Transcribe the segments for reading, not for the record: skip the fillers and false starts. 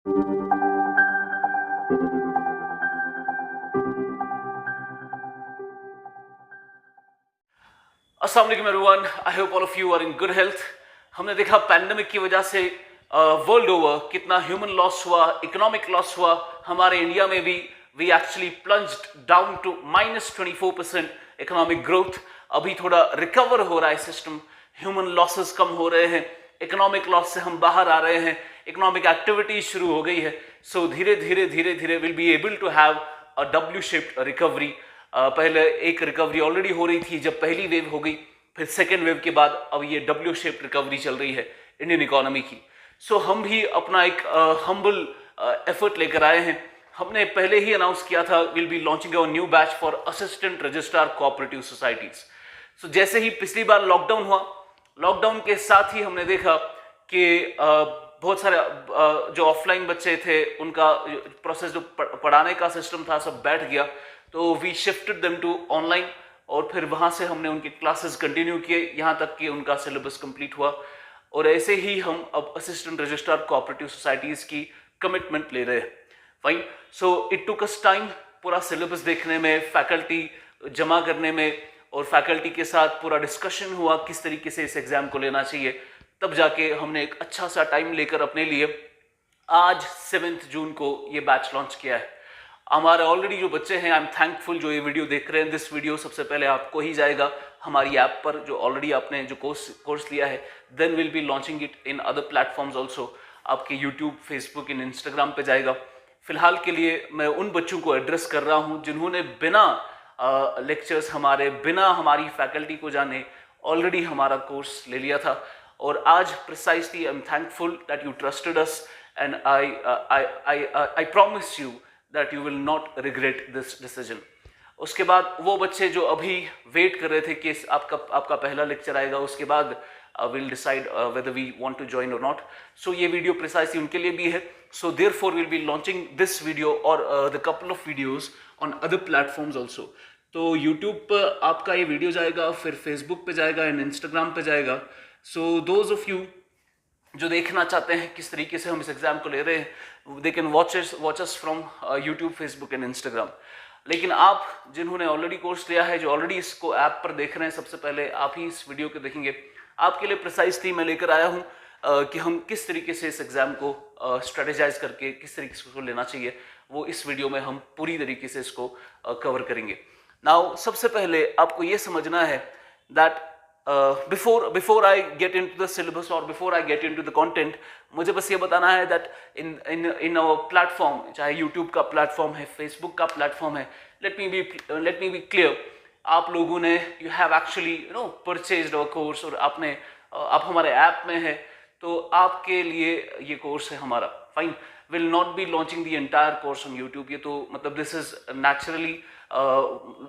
अस्सलाम वालेकुम everyone, I hope all of you are in good health. हमने देखा पैंडेमिक की वजह से वर्ल्ड ओवर कितना ह्यूमन लॉस हुआ, इकोनॉमिक लॉस हुआ। हमारे इंडिया में भी we actually plunged down to -24% economic growth. अभी थोड़ा रिकवर हो रहा है सिस्टम, ह्यूमन लॉसेस कम हो रहे हैं, इकोनॉमिक लॉस से हम बाहर आ रहे हैं, इकोनॉमिक एक्टिविटी शुरू हो गई है। सो धीरे धीरे will be able to have a W shaped recovery. पहले एक रिकवरी ऑलरेडी हो रही थी जब पहली वेव हो गई, फिर सेकेंड वेव के बाद अब ये डब्ल्यू शेप रिकवरी चल रही है इंडियन इकोनॉमी की। सो हम भी अपना एक हम्बल एफर्ट लेकर आए हैं। हमने पहले ही अनाउंस किया था will be launching a new batch for assistant registrar cooperative societies. So जैसे ही पिछली बार लॉकडाउन हुआ, लॉकडाउन के साथ ही हमने देखा कि बहुत सारे जो ऑफलाइन बच्चे थे उनका प्रोसेस, जो पढ़ाने का सिस्टम था, सब बैठ गया। तो we shifted them to online और फिर वहाँ से हमने उनके क्लासेस कंटिन्यू किए यहाँ तक कि उनका सिलेबस कंप्लीट हुआ। और ऐसे ही हम अब असिस्टेंट रजिस्ट्रार कोऑपरेटिव सोसाइटीज़ की कमिटमेंट ले रहे हैं। Fine, so it took us time पूरा सिलेबस देखने में, फैकल्टी जमा करने में, और फैकल्टी के साथ पूरा डिस्कशन हुआ किस तरीके से इस एग्ज़ाम को लेना चाहिए। तब जाके हमने एक अच्छा सा टाइम लेकर अपने लिए आज 7 जून को ये बैच लॉन्च किया है। हमारे ऑलरेडी जो बच्चे हैं, आई एम थैंकफुल जो ये वीडियो देख रहे हैं। दिस वीडियो सबसे पहले आपको ही जाएगा हमारी ऐप पर, जो ऑलरेडी आपने जो कोर्स लिया है। Then will be launching it in other platforms also, आपके यूट्यूब, फेसबुक, इन इंस्टाग्राम पे जाएगा। फिलहाल के लिए मैं उन बच्चों को एड्रेस कर रहा हूँ जिन्होंने बिना लेक्चर्स हमारे, बिना हमारी फैकल्टी को जाने ऑलरेडी हमारा कोर्स ले लिया था। और आज precisely I am thankful that you trusted us and I promise you that you will not regret this decision। उसके बाद वो बच्चे जो अभी वेट कर रहे थे कि आपका पहला लेक्चर आएगा, उसके बाद we'll decide whether we want to join or not। so ये वीडियो प्रिसाइसली उनके लिए भी है। so therefore we'll be launching this video or the couple of videos on other platforms also। तो YouTube पर आपका ये वीडियो जाएगा, फिर Facebook पे जाएगा, एंड Instagram पे जाएगा। so those of you जो देखना चाहते हैं किस तरीके से हम इस एग्जाम को ले रहे हैं, they can watch us from YouTube, Facebook and Instagram. लेकिन आप जिन्होंने ऑलरेडी कोर्स लिया है, जो ऑलरेडी इसको ऐप पर देख रहे हैं, सबसे पहले आप ही इस वीडियो को देखेंगे। आपके लिए प्रिसाइसली मैं लेकर आया हूँ कि हम किस तरीके से इस एग्जाम को स्ट्रेटेजाइज करके किस तरीके से उसको लेना चाहिए, वो इस वीडियो में हम पूरी तरीके से इसको कवर करेंगे। नाउ सबसे पहले आपको ये समझना है that before I get into the syllabus or before I get into the content, मुझे बस ये बताना है that in our platform, चाहे YouTube का प्लेटफॉर्म है, Facebook का प्लेटफॉर्म है, let me be clear, आप लोगों ने you have actually purchased our course और आप हमारे ऐप में है, तो आपके लिए ये कोर्स है हमारा। Fine, will not be launching the entire course on YouTube। ये तो मतलब this is naturally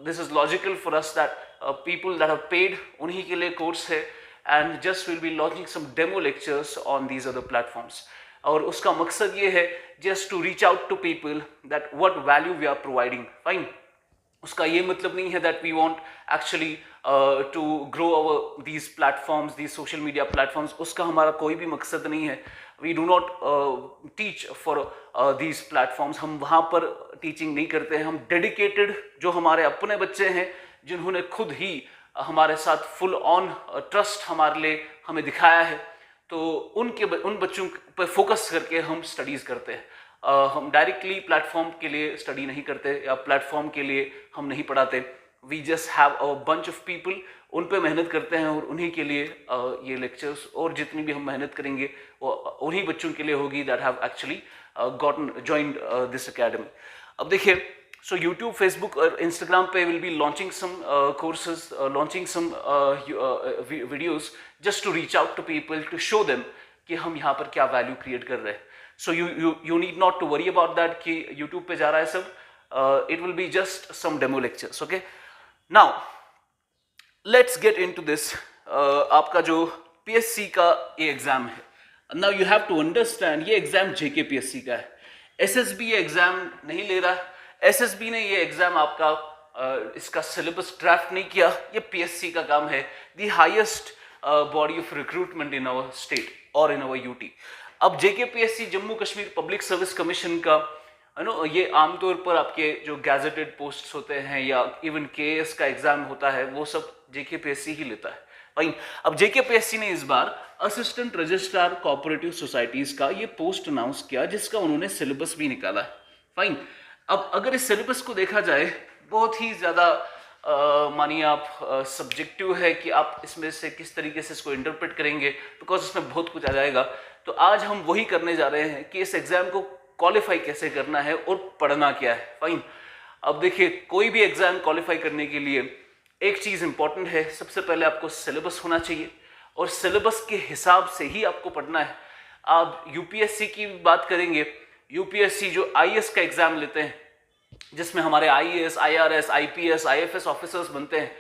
this is logical for us that people that have paid, उन्हीं के लिए कोर्स है, and just will be launching some demo lectures on these other platforms। और उसका मकसद ये है just to reach out to people that what value we are providing। fine, उसका ये मतलब नहीं है that we want actually to grow our these platforms, these social media platforms। उसका हमारा कोई भी मकसद नहीं है। We do not teach for these platforms। हम वहाँ पर टीचिंग नहीं करते हैं। हम डेडिकेटेड जो हमारे अपने बच्चे हैं, जिन्होंने खुद ही हमारे साथ फुल ऑन ट्रस्ट हमारे लिए हमें दिखाया है, तो उन बच्चों पर फोकस करके हम स्टडीज़ करते हैं। हम डायरेक्टली प्लेटफॉर्म के लिए स्टडी नहीं करते या प्लेटफॉर्म के लिए हम नहीं पढ़ाते। We just have a bunch of people, उन पे मेहनत करते हैं और उन्हीं के लिए ये लेक्चर्स और जितनी भी हम मेहनत करेंगे वो उन्हीं बच्चों के लिए होगी that have actually gotten joined this academy. अब देखिए, सो यूट्यूब, फेसबुक और इंस्टाग्राम पे will be launching some courses, launching some videos just to reach out to people, to show them कि हम यहाँ पर क्या वैल्यू क्रिएट कर रहे हैं। So you need not to worry about that कि यूट्यूब पे जा रहा है सब। It will be just some demo lectures. Okay, now let's get into this. आपका जो पीएससी का ये एग्जाम है, now you have to understand ये एग्जाम जेके पीएससी का है। एसएसबी ये एग्जाम नहीं ले रहा। एसएसबी ने ये एग्जाम आपका इसका सिलेबस ड्राफ्ट नहीं किया, ये पीएससी का काम है, the highest body of recruitment in our state और इन आवर यूटी। अब JKPSC Jammu Kashmir public service commission का ये आमतौर पर आपके जो गैजेटेड पोस्ट्स होते हैं या इवन केएस का एग्जाम होता है वो सब जेकेपीएससी ही लेता है। फाइन। अब जेकेपीएससी ने इस बार असिस्टेंट रजिस्ट्रार कोऑपरेटिव सोसाइटीज का ये पोस्ट अनाउंस किया, जिसका उन्होंने सिलेबस भी निकाला है। फाइन। अब अगर इस सिलेबस को देखा जाए, बहुत ही ज्यादा मानिए आप सब्जेक्टिव है कि आप इसमें से किस तरीके से इसको इंटरप्रेट करेंगे, बिकॉज इसमें बहुत कुछ आ जाएगा। तो आज हम वही करने जा रहे हैं कि इस एग्जाम को क्वालिफाई कैसे करना है और पढ़ना क्या है। फाइन। अब देखिए, कोई भी एग्जाम क्वालिफाई करने के लिए एक चीज इंपॉर्टेंट है, सबसे पहले आपको सिलेबस होना चाहिए और सिलेबस के हिसाब से ही आपको पढ़ना है। आप यूपीएससी की बात करेंगे, यूपीएससी जो आईएएस का एग्जाम लेते हैं, जिसमें हमारे IAS, IRS, IPS, IFS officers बनते हैं,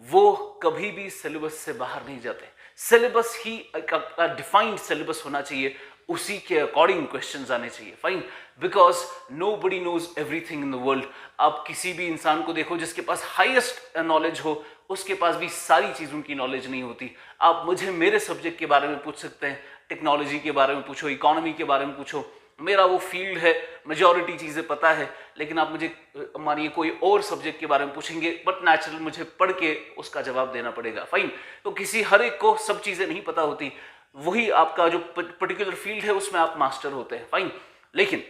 वो कभी भी सिलेबस से बाहर नहीं जाते। सिलेबस ही का डिफाइंड सिलेबस होना चाहिए, उसी के अकॉर्डिंग क्वेश्चंस आने चाहिए। Fine. Because nobody knows everything in the world. आप किसी भी इंसान को देखो जिसके पास हाईएस्ट नॉलेज हो, उसके पास भी सारी चीजों की नॉलेज नहीं होती। आप मुझे मेरे सब्जेक्ट के बारे में पूछ सकते हैं, टेक्नोलॉजी के बारे में पूछो, इकोनॉमी के बारे में पूछो, मेरा वो फील्ड है, मेजॉरिटी चीजें पता है। लेकिन आप मुझे मानिए कोई और सब्जेक्ट के बारे में पूछेंगे, बट नेचुरल मुझे पढ़ के उसका जवाब देना पड़ेगा। फाइन। तो किसी हर एक को सब चीजें नहीं पता होती, वही आपका जो पर्टिकुलर फील्ड है उसमें आप मास्टर होते हैं। फाइन। लेकिन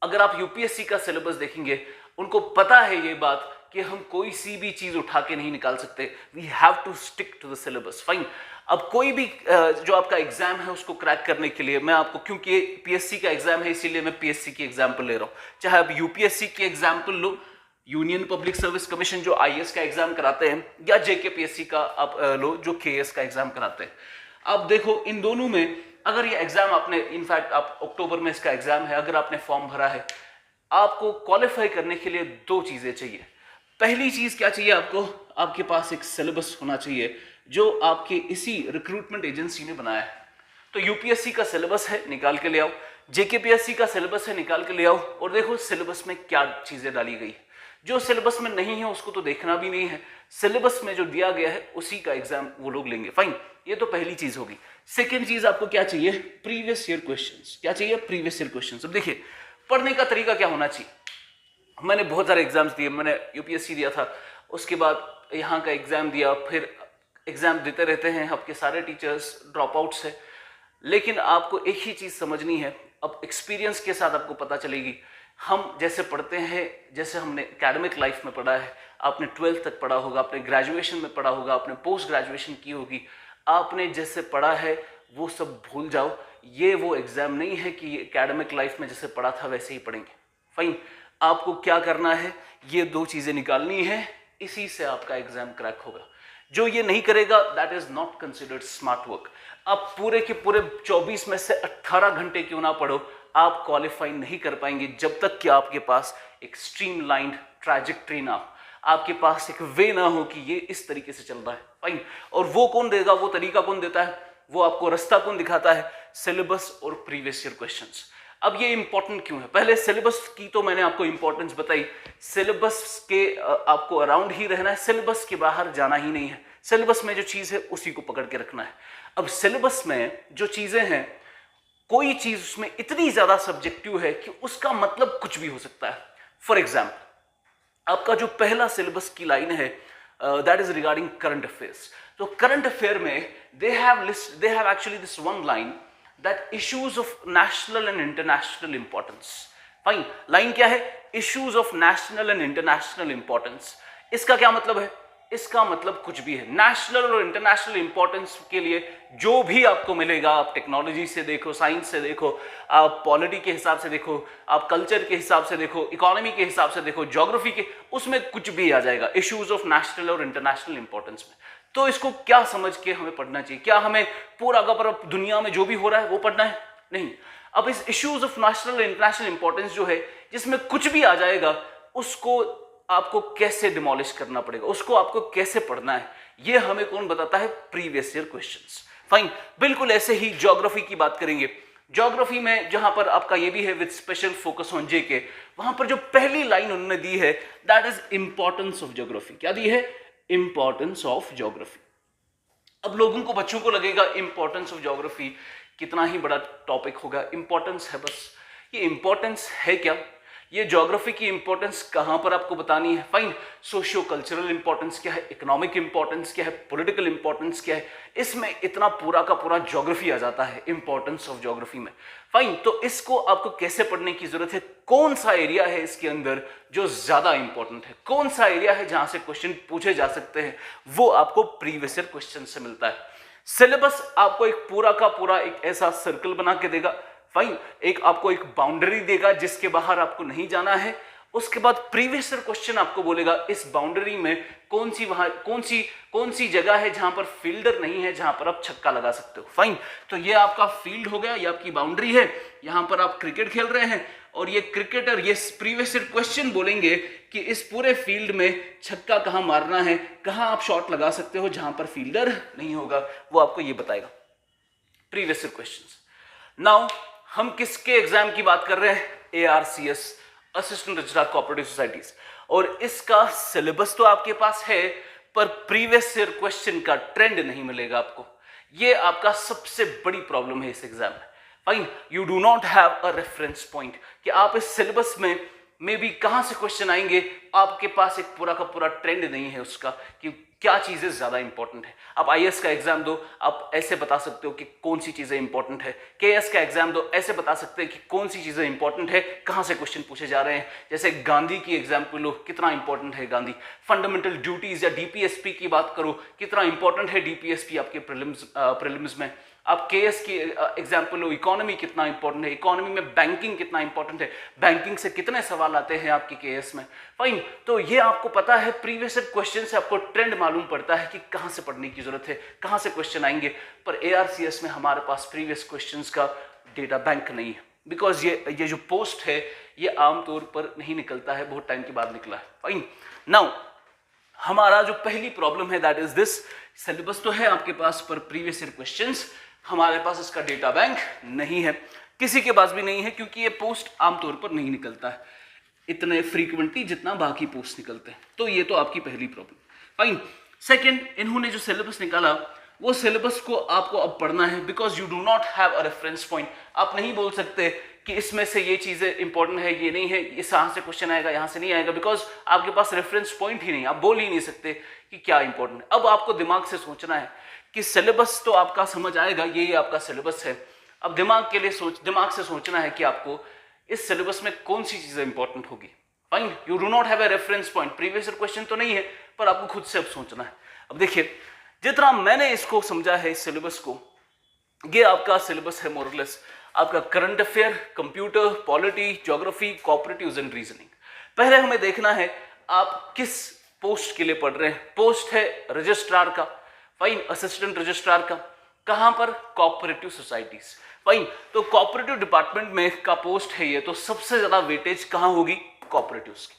अगर आप यूपीएससी का सिलेबस देखेंगे, उनको पता है ये बात कि हम कोई सी भी चीज उठा के नहीं निकाल सकते, we have to stick to the syllabus. Fine. अब कोई भी जो आपका एग्जाम है उसको क्रैक करने के लिए मैं आपको, क्योंकि पीएससी का एग्जाम है इसीलिए मैं पीएससी की एग्जाम्पल ले रहा हूं, चाहे आप यूपीएससी की एग्जाम्पल लो, यूनियन पब्लिक सर्विस कमीशन जो आईएएस का एग्जाम कराते हैं, या जेकेपीएससी का आप लो जो केएस का एग्जाम कराते हैं। आप देखो इन दोनों में अगर ये एग्जाम आपने, इनफैक्ट आप अक्टूबर में इसका एग्जाम है, अगर आपने फॉर्म भरा है, आपको क्वालिफाई करने के लिए दो चीजें चाहिए। पहली चीज क्या चाहिए आपको, आपके पास एक सिलेबस होना चाहिए जो आपके इसी रिक्रूटमेंट एजेंसी ने बनाया है। तो यूपीएससी का सिलेबस है, निकाल के ले आओ, जेकेपीएससी का सिलेबस है, निकाल के ले आओ, और देखो सिलेबस में क्या चीजें डाली गई है। जो सिलेबस में नहीं है उसको तो देखना भी नहीं है, सिलेबस में जो दिया गया है उसी का एग्जाम वो लोग लेंगे। फाइन। ये तो पहली चीज होगी। सेकेंड चीज आपको क्या चाहिए, प्रीवियस ईयर क्वेश्चंस। क्या चाहिए, प्रीवियस ईयर क्वेश्चंस। अब देखिए, पढ़ने का तरीका क्या होना चाहिए। मैंने बहुत सारे एग्जाम्स दिए, मैंने यूपीएससी दिया था, उसके बाद यहाँ का एग्जाम दिया, फिर एग्जाम देते रहते हैं, आपके सारे टीचर्स ड्रॉप आउट्स है। लेकिन आपको एक ही चीज समझनी है, अब एक्सपीरियंस के साथ आपको पता चलेगी। हम जैसे पढ़ते हैं, जैसे हमने एकेडमिक लाइफ में पढ़ा है, आपने 12th तक पढ़ा होगा, आपने ग्रेजुएशन में पढ़ा होगा, आपने पोस्ट ग्रेजुएशन की होगी, आपने जैसे पढ़ा है वो सब भूल जाओ। ये वो एग्जाम नहीं है कि एकेडमिक लाइफ में जैसे पढ़ा था वैसे ही पढ़ेंगे। फाइन। आपको क्या करना है, ये दो चीजें निकालनी है, इसी से आपका एग्जाम क्रैक होगा। जो ये नहीं करेगा, that is not considered smart work. आप पूरे के पूरे 24 में से 18 घंटे क्यों ना पढ़ो, आप क्वालिफाई नहीं कर पाएंगे जब तक कि आपके पास एक स्ट्रीमलाइंड ट्रैजेक्टरी ना हो, आपके पास एक वे ना हो कि ये इस तरीके से चल रहा है। फाइन। और वो कौन देगा, वो तरीका कौन देता है, वो आपको रास्ता कौन दिखाता है, सिलेबस और प्रीवियस ईयर क्वेश्चंस। अब ये इंपॉर्टेंट क्यों है, पहले सिलेबस की तो मैंने आपको इंपॉर्टेंस बताई, सिलेबस के आपको अराउंड ही रहना है, सिलेबस के बाहर जाना ही नहीं है, सिलेबस में जो चीज है उसी को पकड़ के रखना है। अब सिलेबस में जो चीजें हैं, कोई चीज उसमें इतनी ज्यादा सब्जेक्टिव है कि उसका मतलब कुछ भी हो सकता है। फॉर एग्जाम्पल, आपका जो पहला सिलेबस की लाइन है that is regarding current affairs. तो करंट अफेयर में they have actually this one line that issues of national and international importance. Fine. Line क्या है, issues of national and international importance. इसका क्या मतलब है, इसका मतलब कुछ भी है। नेशनल और इंटरनेशनल इंपॉर्टेंस के लिए जो भी आपको मिलेगा, आप टेक्नोलॉजी से देखो, साइंस से देखो, आप पॉलिटी के हिसाब से देखो, आप कल्चर के हिसाब से देखो, इकोनॉमी के हिसाब से देखो, ज्योग्राफी के, उसमें कुछ भी आ जाएगा इश्यूज ऑफ नेशनल और इंटरनेशनल इंपॉर्टेंस में। तो इसको क्या समझ के हमें पढ़ना चाहिए, क्या हमें पूरा का पूरा दुनिया में जो भी हो रहा है वो पढ़ना है, नहीं। अब इस इश्यूज ऑफ नेशनल और इंटरनेशनल इंपॉर्टेंस जो है, जिसमें कुछ भी आ जाएगा, उसको आपको कैसे डिमोलिश करना पड़ेगा, उसको आपको कैसे पढ़ना है, ये हमें कौन बताता है, प्रीवियस ईयर क्वेश्चंस। फाइन। बिल्कुल ऐसे ही ज्योग्राफी की बात करेंगे। ज्योग्राफी में जहां पर आपका ये भी है विद स्पेशल फोकस ऑन जेके, वहां पर जो पहली लाइन उन्होंने दी है that is importance of geography. क्या दी है, इंपॉर्टेंस ऑफ ज्योग्राफी। अब लोगों को, बच्चों को लगेगा इंपॉर्टेंस ऑफ ज्योग्राफी, कितना ही बड़ा टॉपिक होगा, इंपॉर्टेंस है बस। ये इंपॉर्टेंस है क्या, ये ज्योग्राफी की इंपॉर्टेंस कहाँ पर आपको बतानी है, फाइन। सोशियो कल्चरल इंपॉर्टेंस क्या है, इकोनॉमिक इंपॉर्टेंस क्या है, पॉलिटिकल इंपॉर्टेंस क्या है, इसमें इतना पूरा का पूरा ज्योग्राफी आ जाता है इंपॉर्टेंस ऑफ ज्योग्राफी में, फाइन। तो इसको आपको कैसे पढ़ने की जरूरत है, कौन सा एरिया है इसके अंदर जो ज्यादा इंपॉर्टेंट है, कौन सा एरिया है जहां से क्वेश्चन पूछे जा सकते हैं, वो आपको प्रीवियस ईयर क्वेश्चन से मिलता है। सिलेबस आपको एक पूरा का पूरा एक ऐसा सर्कल बना के देगा, फाइन। एक आपको एक बाउंड्री देगा जिसके बाहर आपको नहीं जाना है। उसके बाद प्रीवियस ईयर क्वेश्चन आपको बोलेगा इस बाउंड्री में कौन सी जगह है जहां पर फील्डर नहीं है, जहां पर आप छक्का लगा सकते हो, फाइन। तो ये आपका फील्ड हो गया, ये आपकी बाउंड्री है, यहां पर आप क्रिकेट खेल रहे हैं और ये क्रिकेटर ये प्रीवियस ईयर क्वेश्चन बोलेंगे कि इस पूरे फील्ड में छक्का कहां मारना है, कहां आप शॉट लगा सकते हो जहां पर फील्डर नहीं होगा, वो आपको ये बताएगा प्रीवियस ईयर क्वेश्चंस। नाउ हम किसके एग्जाम की बात कर रहे हैं, ARCS, assistant registrar cooperative societies, और इसका सिलेबस तो आपके पास है पर प्रीवियस ईयर क्वेश्चन का ट्रेंड नहीं मिलेगा आपको। ये आपका सबसे बड़ी प्रॉब्लम है इस एग्जाम में, fine. You do not have a reference point कि आप इस सिलेबस में भी कहां से क्वेश्चन आएंगे, आपके पास एक पूरा का पूरा ट्रेंड नहीं है उसका कि क्या चीजें ज्यादा इंपॉर्टेंट है। आप IAS का एग्जाम दो, आप ऐसे बता सकते हो कि कौन सी चीजें इंपॉर्टेंट है, KS का एग्जाम दो, ऐसे बता सकते हैं कि कौन सी चीजें इंपॉर्टेंट है, कहां से क्वेश्चन पूछे जा रहे हैं। जैसे गांधी की एग्जाम्पल लो, कितना इंपॉर्टेंट है गांधी। फंडामेंटल ड्यूटीज या DPSP की बात करो, कितना इंपॉर्टेंट है DPSP आपके प्रीलिम्स में। आप KS की एग्जाम्पल लो, इकोनॉमी कितना इंपॉर्टेंट है, इकोनॉमी में बैंकिंग कितना इंपॉर्टेंट है, बैंकिंग से कितने सवाल आते हैं आपकी KS में, फाइन। तो ये आपको पता है, प्रीवियस ईयर क्वेश्चन से आपको ट्रेंड मालूम पड़ता है कि कहां से पढ़ने की जरूरत है, कहां से क्वेश्चन आएंगे। पर ARCS में हमारे पास प्रीवियस क्वेश्चंस का डेटा बैंक नहीं है, बिकॉज ये जो पोस्ट है ये आमतौर पर नहीं निकलता है, बहुत टाइम के बाद निकला है, फाइन। नाउ हमारा जो पहली प्रॉब्लम है दैट इज दिस, सिलेबस तो है आपके पास पर प्रीवियस ईयर क्वेश्चंस हमारे पास इसका डेटा बैंक नहीं है, किसी के पास भी नहीं है, क्योंकि ये पोस्ट आमतौर पर नहीं निकलता है इतने फ्रीक्वेंटली जितना बाकी पोस्ट निकलते हैं। तो ये तो आपकी पहली प्रॉब्लम, फाइन। सेकंड, इन्होंने जो सिलेबस निकाला वो सिलेबस को आपको अब पढ़ना है, because you do not have a reference point. आप नहीं बोल सकते कि इसमें से ये चीजें इंपॉर्टेंट है, ये नहीं है, इस यहाँ से क्वेश्चन आएगा, यहाँ से नहीं आएगा, बिकॉज आपके पास रेफरेंस पॉइंट ही नहीं, आप बोल ही नहीं सकते कि क्या इंपॉर्टेंट है। अब आपको दिमाग से सोचना है कि सिलेबस तो आपका समझ आएगा, ये आपका सिलेबस है। अब दिमाग से सोचना है कि आपको इस सिलेबस में कौन सी चीजें इंपॉर्टेंट होगी, fine. You do not have a reference point, previous year question तो नहीं है, पर आपको खुद से अब सोचना है। अब देखिए, जितना मैंने इसको समझा है इस सिलेबस को, ये आपका सिलेबस है मोरलेस आपका current affair, computer, polity, geography, cooperatives and reasoning. पहले हमें देखना है आप किस पोस्ट के लिए पढ़ रहे हैं। पोस्ट है रजिस्ट्रार का, फाइन, असिस्टेंट रजिस्ट्रार का, कहां पर, कोऑपरेटिव सोसाइटीज, फाइन। तो कोऑपरेटिव डिपार्टमेंट में का पोस्ट है ये, तो सबसे ज्यादा वेटेज कहां होगी, कोऑपरेटिव्स की,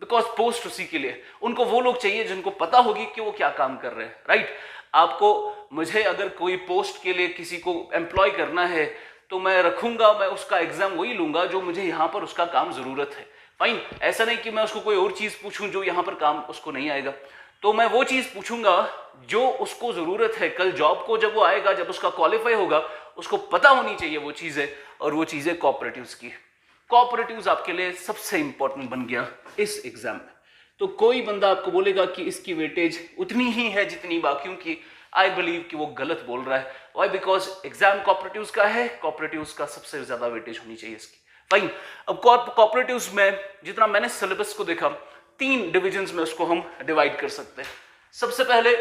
बिकॉज पोस्ट उसी के लिए, उनको वो लोग चाहिए जिनको पता होगी कि वो क्या काम कर रहे हैं, राइट। मुझे अगर कोई पोस्ट के लिए किसी को एम्प्लॉय करना है तो मैं रखूंगा, मैं उसका एग्जाम वही लूंगा जो मुझे यहां पर उसका काम जरूरत है, फाइन। ऐसा नहीं कि मैं उसको कोई और चीज पूछूं जो यहां पर काम उसको नहीं आएगा, तो मैं वो चीज पूछूंगा जो उसको जरूरत है। कल जॉब को जब वो आएगा, जब उसका क्वालिफाई होगा, उसको पता होनी चाहिए वो चीजें, और वो चीजें कोऑपरेटिव्स की। कोऑपरेटिव्स आपके लिए सबसे इंपॉर्टेंट बन गया इस एग्जाम में। तो कोई बंदा आपको बोलेगा कि इसकी वेटेज उतनी ही है जितनी बाकियों की, आई बिलीव कि वो गलत बोल रहा है। वाई? बिकॉज एग्जाम कोऑपरेटिव्स का है, कोऑपरेटिव्स का सबसे ज्यादा वेटेज होनी चाहिए इसकी, फाइन। अब कोऑपरेटिव्स में जितना मैंने सिलेबस को देखा, 3 डिविजन्स में उसको हम डिवाइड कर सकते हैं। सबसे पहले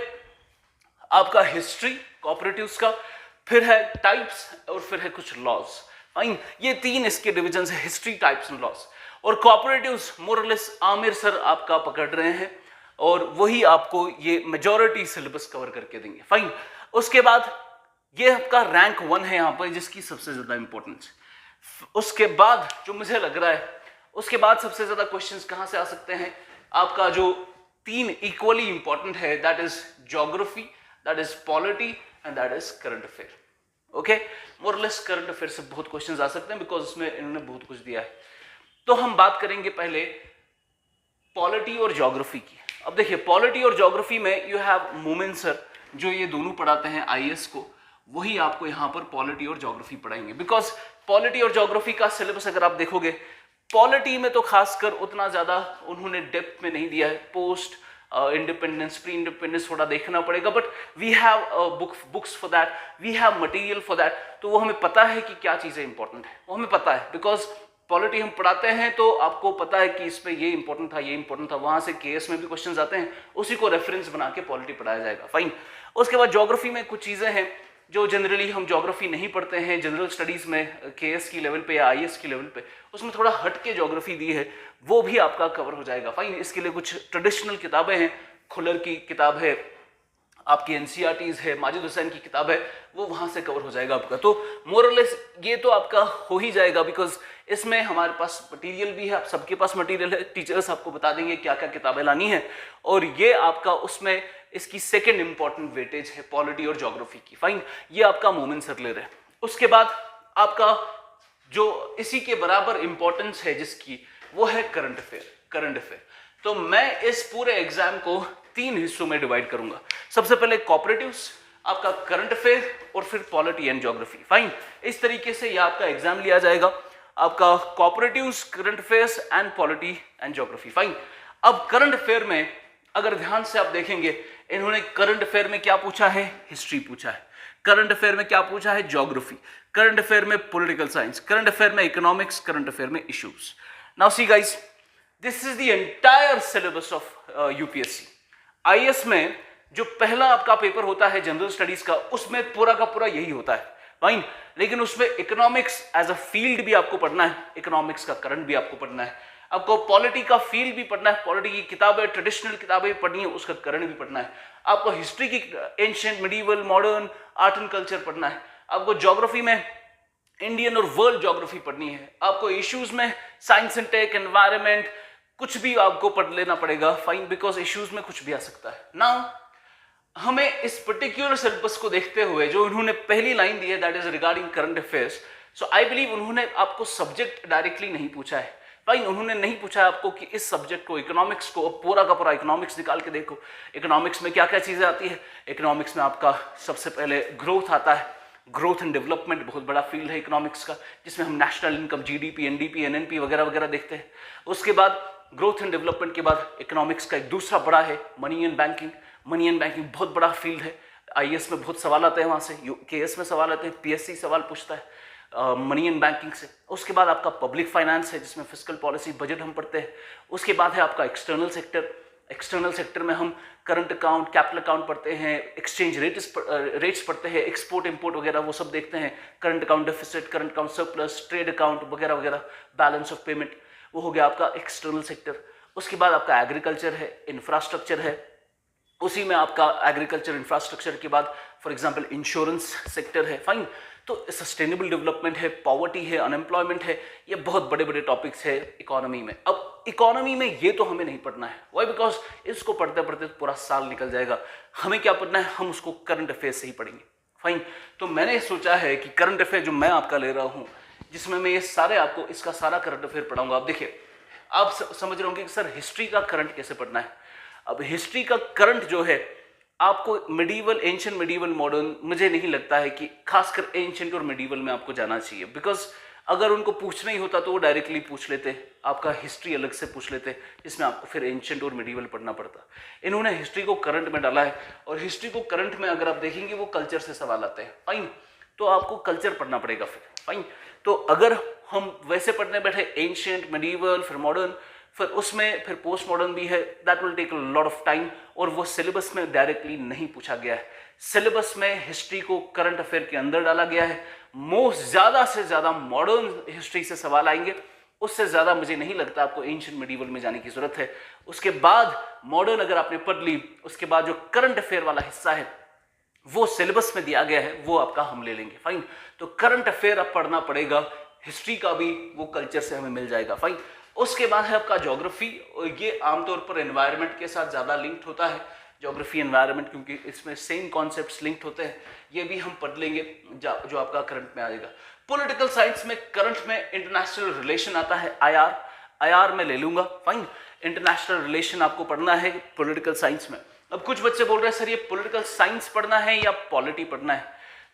आपका हिस्ट्री कोऑपरेटिव्स का, फिर है टाइप्स, और फिर है कुछ लॉज, फाइन। ये 3 इसके डिविजन्स है, हिस्ट्री, टाइप्स एंड लॉज। और कोऑपरेटिव्स मोरलेस आमिर सर आपका पकड़ रहे हैं, और वही आपको ये मेजॉरिटी सिलेबस कवर करके देंगे, फाइन। उसके बाद ये आपका रैंक 1 है यहाँ पर, जिसकी सबसे ज्यादा इंपॉर्टेंस। उसके बाद जो मुझे लग रहा है, उसके बाद सबसे ज्यादा क्वेश्चंस कहां से आ सकते हैं, आपका जो 3 इक्वली इंपॉर्टेंट है, that is geography, that is polity and that is current affair. Okay, more less current affair से बहुत क्वेश्चंस आ सकते हैं, बिकॉज उसमें इन्होंने बहुत कुछ दिया है। तो हम बात करेंगे पहले पॉलिटी और ज्योग्राफी की। अब देखिए, पॉलिटी और ज्योग्राफी में यू हैव मोमेन सर, जो ये दोनों पढ़ाते हैं IAS को, वही आपको यहाँ पर पॉलिटी और ज्योग्राफी पढ़ाएंगे। बिकॉज पॉलिटी और ज्योग्राफी का सिलेबस अगर आप देखोगे, पॉलिटी में तो खासकर उतना ज्यादा उन्होंने डेप्थ में नहीं दिया है, पोस्ट इंडिपेंडेंस प्री इंडिपेंडेंस थोड़ा देखना पड़ेगा, but we have books for that, we have material for that. तो वो हमें पता है कि क्या चीजें इंपॉर्टेंट है, वो हमें पता है। बिकॉज पॉलिटी हम पढ़ाते हैं तो आपको पता है कि इसमें ये इंपॉर्टेंट था, ये इंपॉर्टेंट था, वहां से केएस में भी क्वेश्चंस आते हैं, उसी को रेफरेंस बना के पॉलिटी पढ़ाया जाएगा। फाइन। उसके बाद ज्योग्राफी में कुछ चीजें हैं जो जनरली हम ज्योग्राफी नहीं पढ़ते हैं जनरल स्टडीज में, केएस की लेवल पे या आईएएस की लेवल पे, उसमें थोड़ा हट के ज्योग्राफी दी है, वो भी आपका कवर हो जाएगा। फाइन। इसके लिए कुछ ट्रेडिशनल किताबें हैं, खुलर की किताब है, आपकी एनसीईआरटीज है, माजिद हुसैन की किताब है, वो वहां से कवर हो जाएगा आपका। तो मोरलेस ये तो आपका हो ही जाएगा, बिकॉज इसमें हमारे पास मटेरियल भी है, आप सबके पास मटेरियल है, टीचर्स आपको बता देंगे क्या क्या किताबें लानी है, और ये आपका उसमें इसकी सेकेंड इंपॉर्टेंट वेटेज है पॉलिटी और ज्योग्राफी की। फाइन। ये आपका मोमेंट सर्कुलर है। उसके बाद आपका जो इसी के बराबर इंपॉर्टेंस है जिसकी, वो है करंट अफेयर। करंट अफेयर तो मैं इस पूरे एग्जाम को 3 हिस्सों में डिवाइड करूंगा। सबसे पहले कोऑपरेटिव्स, आपका करंट अफेयर, और फिर पॉलिटी एंड ज्योग्राफी। फाइन। इस तरीके से यह आपका एग्जाम लिया जाएगा, आपका cooperatives, current affairs and polity and geography. Fine. अब करंट अफेयर में अगर ध्यान से आप देखेंगे, इन्होंने करंट अफेयर में क्या पूछा है, हिस्ट्री पूछा है। करंट अफेयर में क्या पूछा है, ज्योग्राफी। करंट अफेयर में पॉलिटिकल साइंस, करंट अफेयर में इकोनॉमिक्स, करंट अफेयर में issues. Now see guys, this is the entire syllabus of UPSC. IAS में जो पहला आपका पेपर होता है जनरल स्टडीज का, उसमें पूरा का पूरा यही होता है। फाइन। लेकिन उसमें इकोनॉमिक्स एज अ फील्ड भी आपको पढ़ना है, इकोनॉमिक्स का करंट भी आपको पढ़ना है, आपको पॉलिटी का फील्ड भी पढ़ना है, पॉलिटी की किताबें, ट्रेडिशनल किताबें पढ़नी है, उसका करंट भी पढ़ना है, आपको हिस्ट्री की ancient, medieval, modern, art and culture पढ़ना है, आपको ज्योग्राफी में इंडियन और वर्ल्ड ज्योग्राफी पढ़नी है, आपको इश्यूज में साइंस एंड टेक, एनवायरमेंट, कुछ भी आपको पढ़ लेना पड़ेगा। फाइन। बिकॉज इश्यूज में कुछ भी आ सकता है। नाउ हमें इस पर्टिकुलर सिलेबस को देखते हुए जो उन्होंने पहली लाइन दी है, that is regarding current affairs, so I believe उन्होंने आपको सब्जेक्ट डायरेक्टली नहीं पूछा है। फाइन। उन्होंने नहीं पूछा आपको कि इस सब्जेक्ट को, इकोनॉमिक्स को, पूरा का पूरा इकोनॉमिक्स निकाल के देखो, इकोनॉमिक्स में क्या क्या चीजें आती है। इकोनॉमिक्स में आपका सबसे पहले ग्रोथ आता है, ग्रोथ एंड डेवलपमेंट बहुत बड़ा फील्ड है इकोनॉमिक्स का, जिसमें हम national income, GDP, NDP, NNP वगैरह वगैरह देखते हैं। उसके बाद ग्रोथ एंड डेवलपमेंट के बाद इकोनॉमिक्स का एक दूसरा बड़ा है money and banking. Money and banking बहुत बड़ा फील्ड है, आईएएस में बहुत सवाल आते हैं वहां से, केएस में सवाल आते हैं, पीएससी सवाल पूछता है मनी एंड बैंकिंग से। उसके बाद आपका पब्लिक फाइनेंस है, जिसमें फिस्कल पॉलिसी, बजट हम पढ़ते हैं। उसके बाद है आपका एक्सटर्नल सेक्टर। एक्सटर्नल सेक्टर में हम करंट अकाउंट, कैपिटल अकाउंट पढ़ते हैं, एक्सचेंज रेट्स पढ़ते हैं, एक्सपोर्ट इंपोर्ट वगैरह वो सब देखते हैं, current account deficit, current account surplus, trade account वगैरह वगैरह, बैलेंस ऑफ पेमेंट, वो हो गया आपका एक्सटर्नल सेक्टर। उसके बाद आपका एग्रीकल्चर है, इंफ्रास्ट्रक्चर है, उसी में आपका एग्रीकल्चर इंफ्रास्ट्रक्चर के बाद फॉर एग्जांपल इंश्योरेंस सेक्टर है। फाइन। तो सस्टेनेबल डेवलपमेंट है, पॉवर्टी है, अनएम्प्लॉयमेंट है, ये बहुत बड़े बड़े टॉपिक्स है इकोनॉमी में। अब इकोनॉमी में ये तो हमें नहीं पढ़ना है, वाई, बिकॉज इसको पढ़ते पढ़ते पूरा साल निकल जाएगा। हमें क्या पढ़ना है, हम उसको करंट अफेयर से ही पढ़ेंगे। फाइन। तो मैंने सोचा है कि करंट अफेयर जो मैं आपका ले रहा हूं, जिसमें मैं ये सारे आपको इसका सारा करंट अफेयर पढ़ाऊंगा। आप देखिए, आप समझ रहे होंगे कि सर हिस्ट्री का करंट कैसे पढ़ना है। अब हिस्ट्री का करंट जो है आपको मिडीवल, एंशिएंट, मिडीवल, मॉडर्न, मुझे नहीं लगता है कि खासकर एंशिएंट और मिडीवल में आपको जाना चाहिए, बिकॉज अगर उनको पूछना ही होता तो वो डायरेक्टली पूछ लेते, आपका हिस्ट्री अलग से पूछ लेते, जिसमें आपको फिर एंशिएंट और मिडीवल पढ़ना पड़ता। इन्होंने हिस्ट्री को करंट में डाला है, और हिस्ट्री को करंट में अगर आप देखेंगे वो कल्चर से सवाल आते हैं। फाइन। तो आपको कल्चर पढ़ना पड़ेगा फिर। फाइन। तो अगर हम वैसे पढ़ने बैठे एंशिएंट, मिडीवल, फिर मॉडर्न, फिर उसमें फिर पोस्ट मॉडर्न भी है, that will take a lot of time, और वो सिलेबस में डायरेक्टली नहीं पूछा गया है। सिलेबस में हिस्ट्री को करंट अफेयर के अंदर डाला गया है। मोस्ट ज्यादा से ज्यादा मॉडर्न हिस्ट्री से सवाल आएंगे, उससे ज्यादा मुझे नहीं लगता आपको एंशिएंट, मिडीवल में जाने की जरूरत है। उसके बाद मॉडर्न अगर आपने पढ़ ली, उसके बाद जो करंट अफेयर वाला हिस्सा है वो सिलेबस में दिया गया है, वो आपका हम ले लेंगे। फाइन। तो करंट अफेयर अब पढ़ना पड़ेगा, हिस्ट्री का भी वो कल्चर से हमें मिल जाएगा। फाइन। उसके बाद है आपका ज्योग्राफी, और ये आमतौर पर एनवायरनमेंट के साथ ज्यादा लिंक्ड होता है, ज्योग्राफी एनवायरनमेंट, क्योंकि इसमें सेम कॉन्सेप्ट्स लिंक्ड होते हैं। ये भी हम पढ़ लेंगे जो आपका करंट में आएगा। पॉलिटिकल साइंस में करंट में इंटरनेशनल रिलेशन आता है, आईआर में ले लूंगा। फाइन। इंटरनेशनल रिलेशन आपको पढ़ना है पॉलिटिकल साइंस में। अब कुछ बच्चे बोल रहे हैं सर ये पॉलिटिकल साइंस पढ़ना है या पॉलिटी पढ़ना है,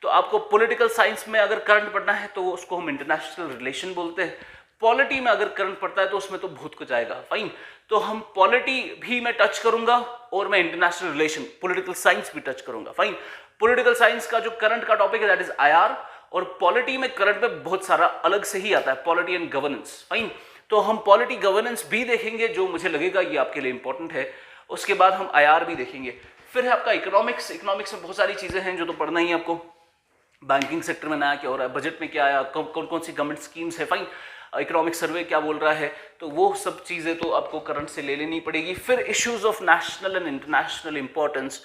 तो तो आपको पॉलिटिकल साइंस में अगर करंट पढ़ना है तो उसको हम इंटरनेशनल रिलेशन बोलते हैं। पॉलिटी में अगर करंट पड़ता है तो उसमें तो बहुत कुछ आएगा, फाइन। तो हम पॉलिटी भी मैं टच करूंगा और मैं इंटरनेशनल रिलेशन, पॉलिटिकल साइंस भी टच करूंगा, फाइन। पॉलिटिकल साइंस का जो करंट का टॉपिक है दैट इज आईआर, और पॉलिटी में करंट में बहुत सारा अलग से ही आता है, पॉलिटी एंड गवर्नेंस, फाइन। तो हम पॉलिटी गवर्नेंस भी देखेंगे जो मुझे लगेगा ये आपके लिए इंपॉर्टेंट है। उसके बाद हम आईआर भी देखेंगे। फिर है आपका इकोनॉमिक्स। इकोनॉमिक्स में बहुत सारी चीजें हैं जो तो पढ़ना ही है आपको। बैंकिंग सेक्टर में नया क्या हो रहा है, बजट में क्या आया, कौन कौन सी गवर्नमेंट स्कीम्स है, फाइन। इकोनॉमिक सर्वे क्या बोल रहा है, तो वो सब चीजें तो आपको करंट से ले लेनी पड़ेगी। फिर issues of national and international importance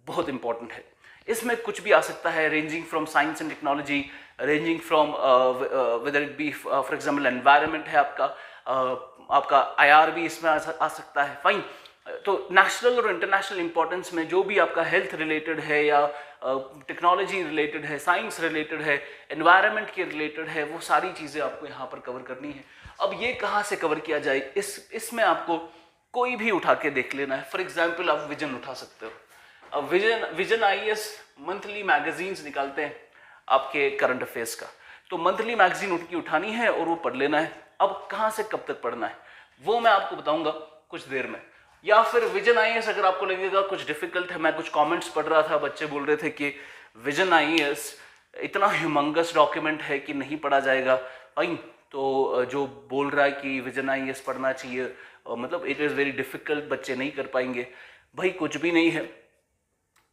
बहुत इंपॉर्टेंट है। इसमें कुछ भी आ सकता है, ranging from science and technology, ranging from whether it be for example environment है आपका आईआर भी इसमें आ सकता है, फाइन। तो नेशनल और इंटरनेशनल इंपॉर्टेंस में जो भी आपका हेल्थ रिलेटेड है या टेक्नोलॉजी रिलेटेड है, साइंस रिलेटेड है, एनवायरनमेंट के रिलेटेड है, वो सारी चीज़ें आपको यहाँ पर कवर करनी है। अब ये कहाँ से कवर किया जाए, इसमें आपको कोई भी उठा के देख लेना है। फॉर एग्जाम्पल आप विजन उठा सकते हो। अब विजन आईएएस मंथली मैगजीन्स निकालते हैं आपके करंट अफेयर्स का, तो मंथली मैगजीन उनकी उठानी है और वो पढ़ लेना है। अब कहाँ से कब तक पढ़ना है वो मैं आपको बताऊंगा कुछ देर में। या फिर विजन आईएएस अगर आपको लगेगा कुछ डिफिकल्ट है, मैं कुछ कमेंट्स पढ़ रहा था, बच्चे बोल रहे थे कि विजन आईएएस इतना ह्यूमंगस डॉक्यूमेंट है कि नहीं पढ़ा जाएगा, फाइन। तो जो बोल रहा है कि विजन आईएएस पढ़ना चाहिए, मतलब इट इज़ वेरी डिफिकल्ट, बच्चे नहीं कर पाएंगे, भाई कुछ भी नहीं है।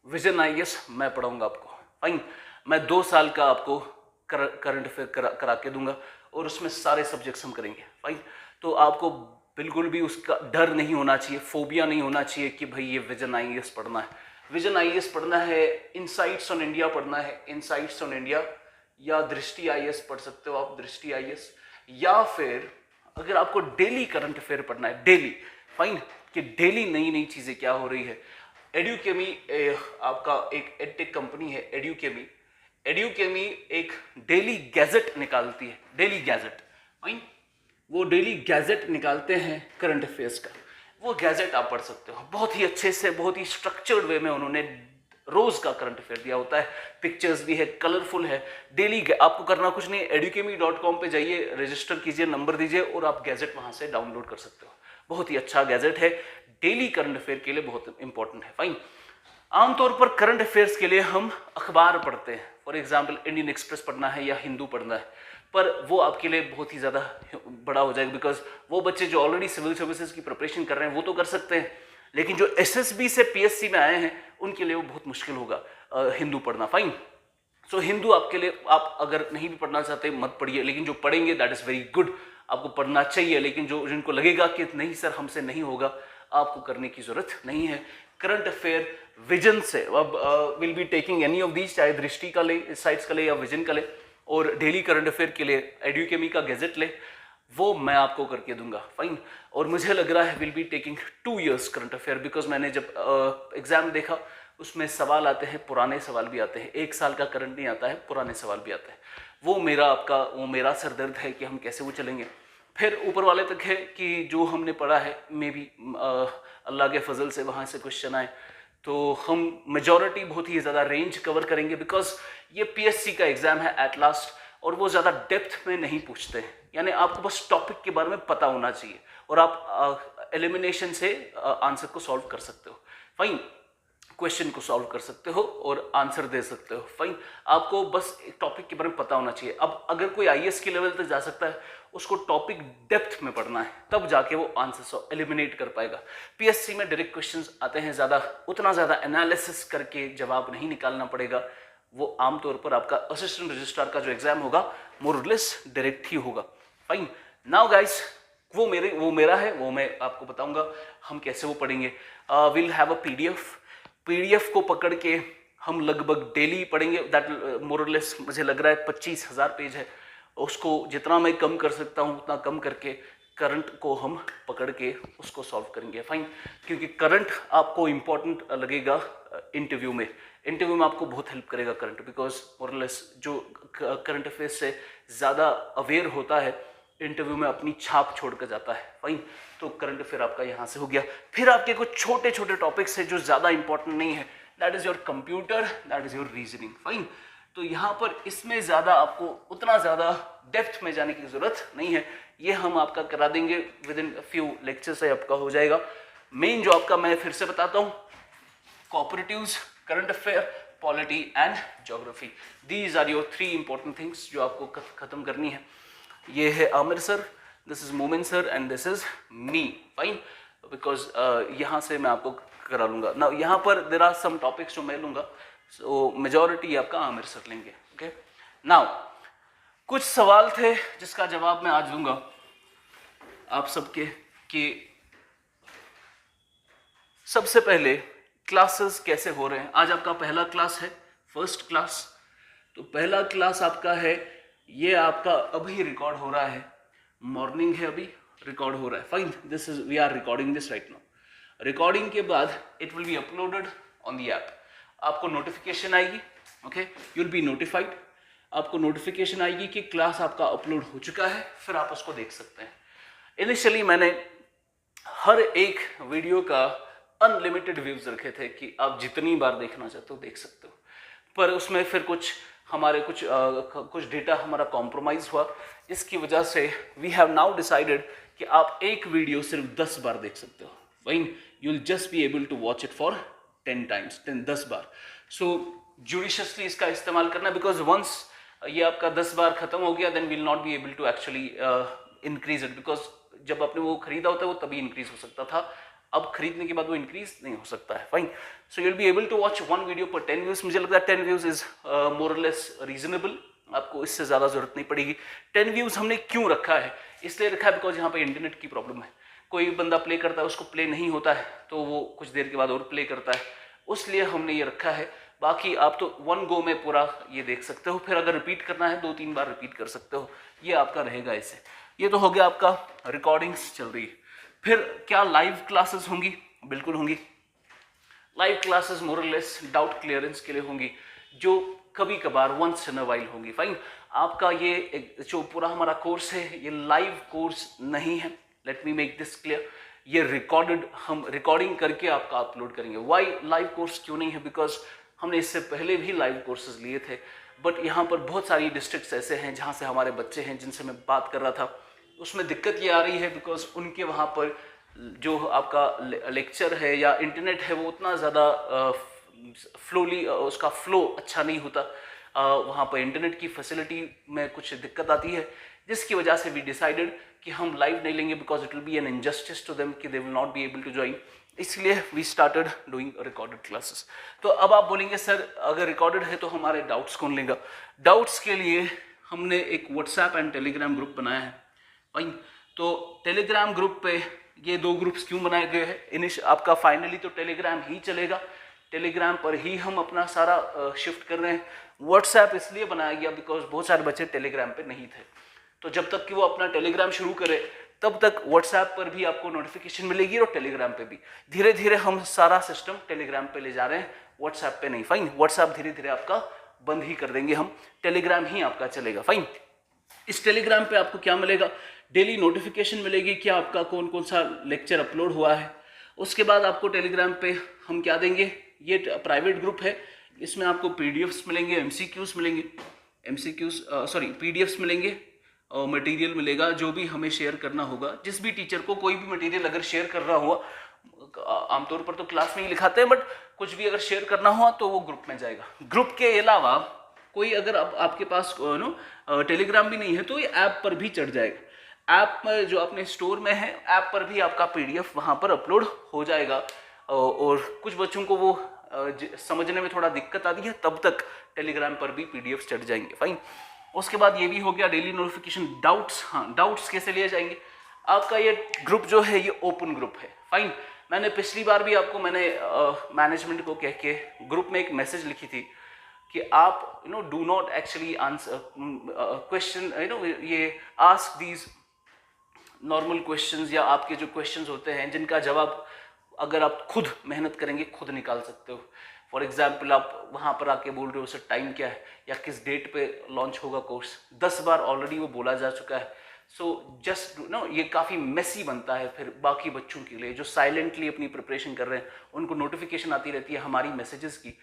विजन आईएएस मैं पढ़ाऊंगा आपको, फाइन। मैं 2 साल का आपको करंट अफेयर करा के दूंगा और उसमें सारे सब्जेक्ट्स हम करेंगे, फाइन। तो आपको बिल्कुल भी उसका डर नहीं होना चाहिए, फोबिया नहीं होना चाहिए कि भाई ये विजन आईएएस पढ़ना है। विजन आईएएस पढ़ना है, इनसाइट्स ऑन इंडिया पढ़ना है, इनसाइट्स ऑन इंडिया, या दृष्टि आईएएस पढ़ सकते हो आप, दृष्टि आईएएस। या फिर अगर आपको डेली करंट अफेयर पढ़ना है, डेली, फाइन, कि डेली नई नई चीजें क्या हो रही है। एड्यूकेमी आपका एक एडटेक कंपनी है, एड्यूकेमी एक डेली गैजेट निकालती है, डेली गैजेट, फाइन। वो डेली गैजेट निकालते हैं करंट अफेयर्स का, वो गैजेट आप पढ़ सकते हो। बहुत ही अच्छे से, बहुत ही स्ट्रक्चर्ड वे में उन्होंने रोज का करंट अफेयर दिया होता है, पिक्चर्स भी है, कलरफुल है, डेली। आपको करना कुछ नहीं, edukemi.com पे जाइए, रजिस्टर कीजिए, नंबर दीजिए और आप गैजेट वहां से डाउनलोड कर सकते हो। बहुत ही अच्छा गैजेट है, डेली करंट अफेयर के लिए बहुत इंपॉर्टेंट है, फाइन। आमतौर पर करंट अफेयर्स के लिए हम अखबार पढ़ते हैं, फॉर एग्जाम्पल इंडियन एक्सप्रेस पढ़ना है या हिंदू पढ़ना है, पर वो आपके लिए बहुत ही ज़्यादा बड़ा हो जाएगा, बिकॉज वो बच्चे जो ऑलरेडी सिविल सर्विसेज की प्रिपरेशन कर रहे हैं वो तो कर सकते हैं, लेकिन जो एसएसबी से पीएससी में आए हैं उनके लिए वो बहुत मुश्किल होगा हिंदू पढ़ना, फाइन। सो हिंदू आपके लिए, आप अगर नहीं भी पढ़ना चाहते मत पढ़िए, लेकिन जो पढ़ेंगे दैट इज़ वेरी गुड, आपको पढ़ना चाहिए। लेकिन जो जिनको लगेगा कि नहीं सर हमसे नहीं होगा, आपको करने की जरूरत नहीं है। करंट अफेयर विजन से, अब will be taking any of these, चाहे दृष्टि का ले, साइट्स का ले या विजन का ले, और डेली करंट अफेयर के लिए एड्यूकेमी का गैजेट ले, वो मैं आपको करके दूंगा, फाइन। और मुझे लग रहा है will be taking 2 years current affair, because मैंने जब एग्जाम देखा उसमें सवाल आते हैं, पुराने सवाल भी आते हैं, 1 साल का करंट नहीं आता है, पुराने सवाल भी आते हैं। वो मेरा सर दर्द है कि हम कैसे वो चलेंगे। फिर ऊपर वाले तक है कि जो हमने पढ़ा है मे भी अल्लाह के फजल से वहाँ से क्वेश्चन आए, तो हम मेजॉरिटी बहुत ही ज़्यादा रेंज कवर करेंगे, बिकॉज ये पीएससी का एग्जाम है एट लास्ट, और वो ज़्यादा डेप्थ में नहीं पूछते हैं। यानी आपको बस टॉपिक के बारे में पता होना चाहिए और आप एलिमिनेशन से आंसर को सॉल्व कर सकते हो, फाइन। क्वेश्चन को सॉल्व कर सकते हो और आंसर दे सकते हो, फाइन। आपको बस एक टॉपिक के बारे में पता होना चाहिए। अब अगर कोई आईएएस के लेवल तक जा सकता है, उसको टॉपिक डेप्थ में पढ़ना है, तब जाके वो आंसर एलिमिनेट कर पाएगा। पीएससी में डायरेक्ट क्वेश्चंस आते हैं ज़्यादा, उतना ज़्यादा एनालिसिस करके जवाब नहीं निकालना पड़ेगा। वो आमतौर पर आपका असिस्टेंट रजिस्ट्रार का जो एग्जाम होगा मोर और लेस डायरेक्ट ही होगा, फाइन। नाउ गाइस, वो मेरा है, वो मैं आपको बताऊंगा हम कैसे वो पढ़ेंगे। विल हैव अ पीडीएफ को पकड़ के हम लगभग डेली पढ़ेंगे, दैट मोर और लेस मुझे लग रहा है 25,000 पेज है। उसको जितना मैं कम कर सकता हूँ उतना कम करके करंट को हम पकड़ के उसको सॉल्व करेंगे, फाइन। क्योंकि करंट आपको इम्पोर्टेंट लगेगा इंटरव्यू में आपको बहुत हेल्प करेगा करंट, बिकॉज मोर और लेस जो करंट अफेयर्स से ज़्यादा अवेयर होता है इंटरव्यू में अपनी छाप छोड़ कर जाता है, फाइन। तो करंट अफेयर आपका यहाँ से हो गया। फिर आपके कुछ छोटे छोटे टॉपिक्स है जो ज़्यादा इंपॉर्टेंट नहीं है, that is your computer, that is your reasoning, fine. तो यहाँ पर इसमें ज़्यादा आपको उतना ज़्यादा डेप्थ में जाने की ज़रूरत नहीं है, ये हम आपका करा देंगे विद इन फ्यू लेक्चर से आपका हो जाएगा। मेन जो आपका मैं फिर से बताता हूँ, cooperatives, current affair, polity and geography, these are your 3 important things जो आपको खत्म करनी है। ये है Aamir sir, this is Momin sir and this is me, fine, because यहाँ से मैं आपको करा लूँगा ना। यहाँ पर देर आर सम टॉपिक्स जो मैं लूँगा, सो मेजॉरिटी आपका आमिर सर लेंगे। ओके, नाउ कुछ सवाल थे जिसका जवाब मैं आज दूंगा आप सबके, कि सबसे पहले क्लासेस कैसे हो रहे हैं। आज आपका पहला क्लास है, फर्स्ट क्लास। तो पहला क्लास आपका है, ये आपका अभी रिकॉर्ड हो रहा है, मॉर्निंग है, अभी रिकॉर्ड हो रहा है, fine. This is, we are recording this right now. Recording के बाद it will be uploaded on the app, आपको नोटिफिकेशन आएगी, okay, you will be notified, आपको नोटिफिकेशन आएगी कि क्लास आपका अपलोड हो चुका है, फिर आप उसको देख सकते हैं। इनिशियली मैंने हर एक वीडियो का अनलिमिटेड व्यूज रखे थे कि आप जितनी बार देखना चाहते हो देख सकते हो, पर उसमें फिर हमारे कुछ डेटा हमारा कॉम्प्रोमाइज हुआ, इसकी वजह से वी हैव नाउ डिसाइडेड कि आप एक वीडियो सिर्फ 10 बार देख सकते हो, fine, you will just be able to watch it for 10 times, 10 बार। सो जुडिशियसली इसका इस्तेमाल करना, बिकॉज वंस ये आपका 10 बार खत्म हो गया then will not be able to actually increase it, because जब आपने वो खरीदा होता है वो तभी इंक्रीज हो सकता था, अब खरीदने के बाद वो इंक्रीज नहीं हो सकता है, fine. So you will be able to watch 1 video पर 10 व्यूज। मुझे लगता है 10 व्यूज इज मोर और लेस रीजनेबल, आपको इससे ज़्यादा जरूरत नहीं पड़ेगी। 10 व्यूज हमने क्यों रखा है, इसलिए रखा है बिकॉज यहाँ पे इंटरनेट की प्रॉब्लम है, कोई बंदा प्ले करता है उसको प्ले नहीं होता है तो वो कुछ देर के बाद और प्ले करता है, उसलिए हमने ये रखा है। बाकी आप तो 1 गो में पूरा ये देख सकते हो, फिर अगर रिपीट करना है 2-3 बार रिपीट कर सकते हो, ये आपका रहेगा इससे। ये तो हो गया आपका रिकॉर्डिंग्स चल रही है। फिर क्या लाइव क्लासेस होंगी? बिल्कुल होंगी। लाइव क्लासेस मोर और लेस डाउट क्लियरेंस के लिए होंगी, जो कभी कभार वंस इन अ वाइल होंगी, फाइन। आपका ये जो पूरा हमारा कोर्स है ये लाइव कोर्स नहीं है, let me make this clear. ये रिकॉर्डेड, हम रिकॉर्डिंग करके आपका अपलोड करेंगे। वाई लाइव कोर्स क्यों नहीं है? बिकॉज हमने इससे पहले भी लाइव कोर्सेज लिए थे, बट यहाँ पर बहुत सारी डिस्ट्रिक्ट्स ऐसे हैं जहाँ से हमारे बच्चे हैं जिनसे मैं बात कर रहा था, उसमें दिक्कत ये आ रही है बिकॉज उनके वहाँ पर जो आपका लेक्चर है या इंटरनेट है वो उतना ज़्यादा फ्लोली, उसका फ्लो अच्छा नहीं होता, वहाँ पर इंटरनेट की फैसिलिटी में कुछ दिक्कत आती है, जिसकी वजह से वी डिसाइडेड कि हम लाइव नहीं लेंगे because it will be an injustice to them कि they will not be able to join, इसलिए we started doing recorded classes. तो अब आप बोलेंगे सर अगर रिकॉर्डेड है तो हमारे डाउट्स कौन लेगा? डाउट्स के लिए हमने एक व्हाट्सएप एंड टेलीग्राम ग्रुप बनाया है, फाइन। तो टेलीग्राम ग्रुप पे ये 2 ग्रुप्स क्यों बनाए गए हैं? आपका फाइनली तो टेलीग्राम ही चलेगा, टेलीग्राम पर ही हम अपना सारा शिफ्ट कर रहे हैं। व्हाट्सएप इसलिए बनाया गया बिकॉज बहुत सारे बच्चे टेलीग्राम पे नहीं थे, तो जब तक कि वो अपना टेलीग्राम शुरू करे तब तक व्हाट्सएप पर भी आपको नोटिफिकेशन मिलेगी और टेलीग्राम पे भी। धीरे धीरे हम सारा सिस्टम टेलीग्राम पे ले जा रहे हैं, व्हाट्सएप पे नहीं, फाइन। व्हाट्सएप धीरे धीरे आपका बंद ही कर देंगे हम, टेलीग्राम ही आपका चलेगा, फाइन। इस टेलीग्राम पे आपको क्या मिलेगा? डेली नोटिफिकेशन मिलेगी कि आपका कौन कौन सा लेक्चर अपलोड हुआ है। उसके बाद आपको टेलीग्राम पे हम क्या देंगे, ये प्राइवेट ग्रुप है, इसमें आपको पीडीएफ्स मिलेंगे, एमसीक्यूज मिलेंगे, पीडीएफ्स मिलेंगे और मटेरियल मिलेगा जो भी हमें शेयर करना होगा। जिस भी टीचर को कोई भी मटेरियल अगर शेयर कर रहा हुआ, आमतौर पर तो क्लास में ही लिखाते हैं, बट कुछ भी अगर शेयर करना हुआ तो वो ग्रुप में जाएगा। ग्रुप के अलावा कोई अगर आपके पास टेलीग्राम भी नहीं है तो ये ऐप पर भी चढ़ जाएगा। ऐप में जो अपने स्टोर में है, ऐप पर भी आपका पीडीएफ वहाँ पर अपलोड हो जाएगा। और कुछ बच्चों को वो समझने में थोड़ा दिक्कत आती है, तब तक टेलीग्राम पर भी पीडीएफ चढ़ जाएंगे, फाइन। उसके बाद ये भी हो गया डेली नोटिफिकेशन। डाउट्स, हाँ, डाउट्स कैसे लिए जाएंगे? आपका ये ग्रुप जो है ये ओपन ग्रुप है, फाइन। मैंने पिछली बार भी आपको मैनेजमेंट को कह के ग्रुप में एक मैसेज लिखी थी कि आप do not actually answer question, ये आस्क दीज नॉर्मल क्वेश्चंस, या आपके जो क्वेश्चंस होते हैं जिनका जवाब अगर आप खुद मेहनत करेंगे खुद निकाल सकते हो। फॉर एग्जाम्पल आप वहाँ पर आके बोल रहे हो सर टाइम क्या है या किस डेट पे लॉन्च होगा कोर्स, 10 बार ऑलरेडी वो बोला जा चुका है। सो जस्ट ये काफ़ी मेसी बनता है फिर बाकी बच्चों के लिए जो साइलेंटली अपनी प्रिपरेशन कर रहे हैं, उनको नोटिफिकेशन आती रहती है हमारी मैसेजेस की,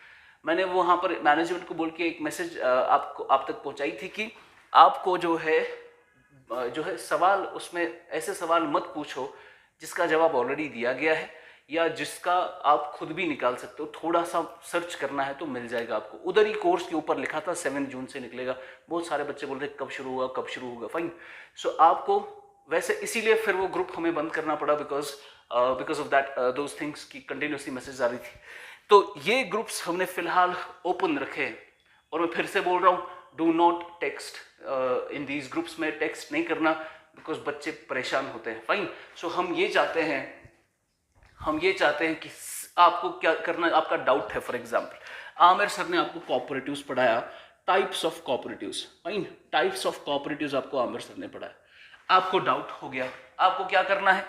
मैंने वहाँ पर मैनेजमेंट को बोल के एक मैसेज आप तक पहुँचाई थी कि आपको जो है सवाल, उसमें ऐसे सवाल मत पूछो जिसका जवाब ऑलरेडी दिया गया है या जिसका आप खुद भी निकाल सकते हो। थोड़ा सा सर्च करना है तो मिल जाएगा आपको। उधर ही कोर्स के ऊपर लिखा था 7 जून से निकलेगा। बहुत सारे बच्चे बोल रहे कब शुरू हुआ कब शुरू होगा। फाइन, सो आपको वैसे इसीलिए फिर वो ग्रुप हमें बंद करना पड़ा because of that those things की कंटिन्यूसली मैसेज आ रही थी। तो ये ग्रुप्स हमने फिलहाल ओपन रखे हैं। और मैं फिर से बोल रहा हूँ, do not text in these groups में टेक्स्ट नहीं करना बिकॉज बच्चे परेशान होते हैं। फाइन, सो हम ये चाहते हैं कि आपको क्या करना है। आपका डाउट है, फॉर एग्जाम्पल आमिर सर ने आपको कोऑपरेटिव्स पढ़ाया, types of cooperatives. Fine, types of cooperatives आपको आमिर सर ने पढ़ाया, आपको डाउट हो गया। आपको क्या करना है,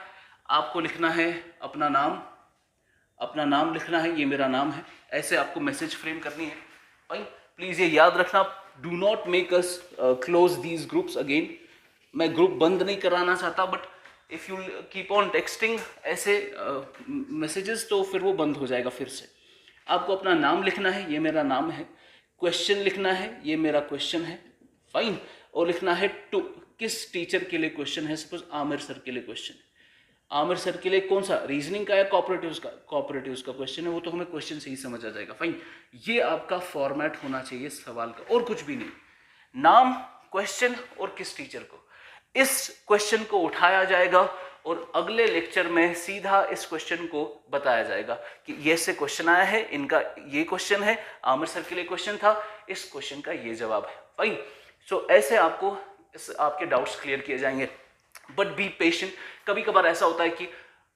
आपको लिखना है अपना नाम लिखना है, ये मेरा नाम है, ऐसे आपको मैसेज फ्रेम करनी है। फाइन, प्लीज ये याद रखना, do not make us close these groups again. मैं ग्रुप बंद नहीं कराना चाहता, but if you keep on texting ऐसे मैसेजेस तो फिर वो बंद हो जाएगा फिर से। आपको अपना नाम लिखना है, ये मेरा नाम है, क्वेश्चन लिखना है, ये मेरा क्वेश्चन है। फाइन, और लिखना है टू, किस टीचर के लिए क्वेश्चन है। सपोज आमिर सर के लिए क्वेश्चन है, आमिर सर के लिए कौन सा, रीजनिंग का या कोऑपरेटिव्स का क्वेश्चन है, वो तो हमें क्वेश्चन से ही समझ आ जाएगा। फाइन, ये आपका फॉर्मेट होना चाहिए सवाल का, और कुछ भी नहीं। नाम, क्वेश्चन और किस टीचर को। इस क्वेश्चन को उठाया जाएगा और अगले लेक्चर में सीधा इस क्वेश्चन को बताया जाएगा कि ये से क्वेश्चन आया है, इनका ये क्वेश्चन है, आमिर सर के लिए क्वेश्चन था, इस क्वेश्चन का ये जवाब है। फाइन, सो ऐसे आपको आपके डाउट्स क्लियर किए जाएंगे। But be patient. कभी कभार ऐसा होता है कि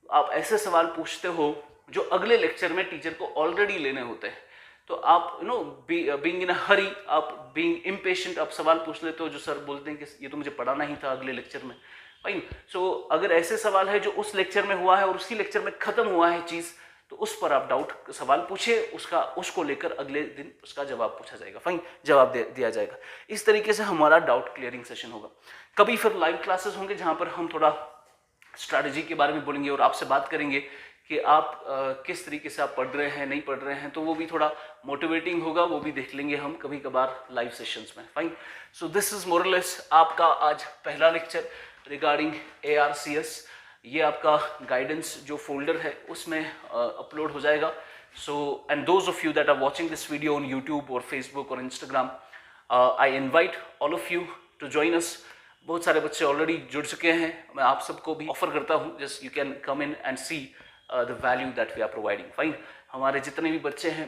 आप ऐसे सवाल पूछते हो जो अगले लेक्चर में टीचर को ऑलरेडी लेने होते हैं, तो आप बीइंग इन अ हरी, आप बीइंग इम्पेशेंट, आप सवाल पूछ लेते हो जो सर बोलते हैं कि ये तो मुझे पढ़ाना ही था अगले लेक्चर में। फाइन, सो अगर ऐसे सवाल है जो उस लेक्चर में हुआ है और उसी लेक्चर में खत्म हुआ है चीज़, तो उस पर आप डाउट सवाल पूछे, उसको लेकर अगले दिन उसका जवाब पूछा जाएगा। फाइन, जवाब दिया जाएगा। इस तरीके से हमारा डाउट क्लियरिंग सेशन होगा। कभी फिर लाइव क्लासेस होंगे जहां पर हम थोड़ा स्ट्रैटेजी के बारे में बोलेंगे और आपसे बात करेंगे कि आप किस तरीके से आप पढ़ रहे हैं, नहीं पढ़ रहे हैं, तो वो भी थोड़ा मोटिवेटिंग होगा, वो भी देख लेंगे हम कभी कभार लाइव सेशंस में। फाइन, सो दिस इज मोरलेस आपका आज पहला लेक्चर रिगार्डिंग ARCS। ये आपका गाइडेंस जो फोल्डर है उसमें अपलोड हो जाएगा। So and those of you that are watching this video on YouTube और फेसबुक और Instagram, I invite all of you to join us. बहुत सारे बच्चे ऑलरेडी जुड़ चुके हैं, मैं आप सबको भी ऑफर करता हूँ, just you can come in and see the value that we are providing. Fine, हमारे जितने भी बच्चे हैं,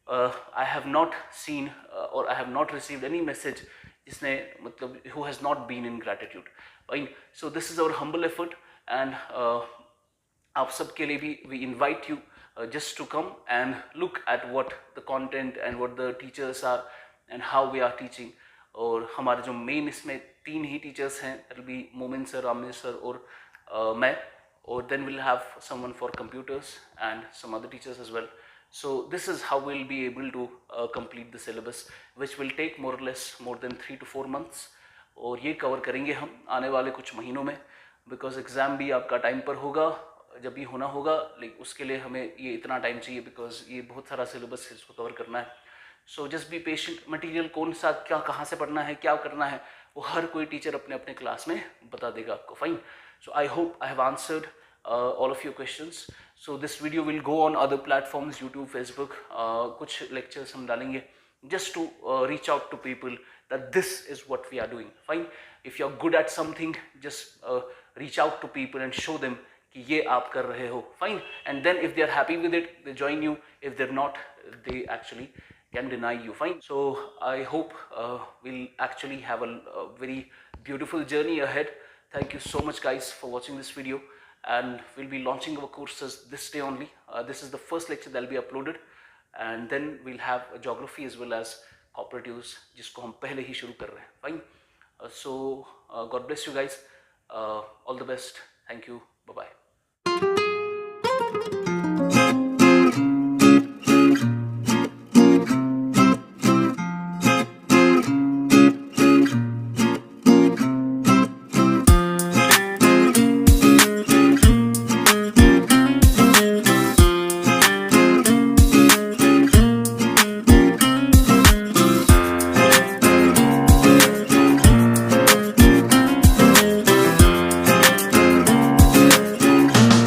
आई हैव नॉट सीन और I have not received any message जिसने मतलब who has not been in gratitude. Fine, so this is our humble effort and आप सबके लिए भी we invite you just to come and look at what the content and what the teachers are and how we are teaching। और हमारे जो main इसमें 3 ही teachers हैं, that'll be मोमिन सर, आमिर सर और मैं, और then we'll have someone for computers and some other teachers as well। So this is how we'll be able to complete the syllabus, which will take more or less more than 3 to 4 months। और ये cover करेंगे हम आने वाले कुछ महीनों में, because exam भी आपका टाइम पर होगा जब भी होना होगा, लेकिन उसके लिए हमें ये इतना टाइम चाहिए बिकॉज ये बहुत सारा सिलेबस है, इसको कवर करना है। So just be patient. Material कौन सा क्या कहाँ से पढ़ना है, क्या करना है, वो हर कोई टीचर अपने अपने क्लास में बता देगा आपको। Fine, so I hope I have answered all of your questions. So this video will go on other platforms, YouTube, Facebook, कुछ लेक्चर्स हम डालेंगे just to reach out to people that this is what we are doing। Fine, if you are good at something, just reach out to people and show them कि ये आप कर रहे हो। Fine, and then if they are happy with it, they join you. If they're not, they actually can deny you। Fine, so I hope we'll actually have a very beautiful journey ahead। Thank you so much guys for watching this video, and we'll be launching our courses this day only। This is the first lecture that will be uploaded, and then we'll have a geography as well as cooperatives जिसको हम पहले ही शुरू कर रहे हैं। Fine, so God bless you guys, all the best, thank you, bye bye।